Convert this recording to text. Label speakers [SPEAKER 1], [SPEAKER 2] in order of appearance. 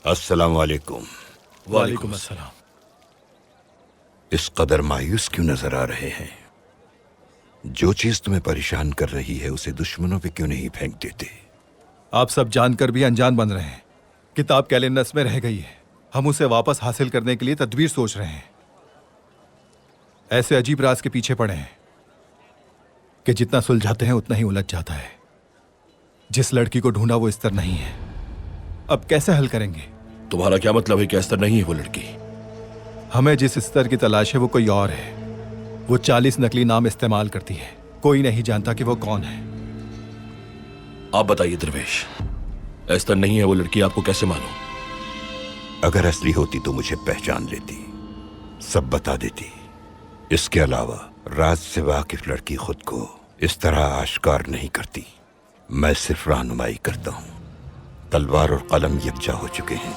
[SPEAKER 1] अस्सलाम वालेकुम।
[SPEAKER 2] वालेकुम अस्सलाम।
[SPEAKER 1] इस कदर मायूस क्यों नजर आ रहे हैं? जो चीज तुम्हें परेशान कर रही है उसे दुश्मनों पे क्यों नहीं फेंक देते?
[SPEAKER 2] आप सब जानकर भी अनजान बन रहे हैं। किताब कैलेंडस में रह गई है, हम उसे वापस हासिल करने के लिए तदबीर सोच रहे हैं। ऐसे अजीब राज के पीछे पड़े हैं कि जितना सुलझाते हैं उतना ही उलझ जाता है। जिस लड़की को ढूंढा वो स्तर नहीं है, अब कैसे हल करेंगे?
[SPEAKER 3] तुम्हारा क्या मतलब है कि स्तर नहीं है वो लड़की?
[SPEAKER 2] हमें जिस स्तर की तलाश है वो कोई और है। वो 40 नकली नाम इस्तेमाल करती है, कोई नहीं जानता कि वो कौन है।
[SPEAKER 3] आप बताइए दरवेश, स्तर नहीं है वो लड़की, आपको कैसे मालूम?
[SPEAKER 1] अगर असली होती तो मुझे पहचान लेती, सब बता देती। इसके अलावा राज से वाकिफ लड़की खुद को इस तरह आश्कार नहीं करती। मैं सिर्फ रहनुमाई करता हूं। तलवार और कलम यकजा हो चुके हैं।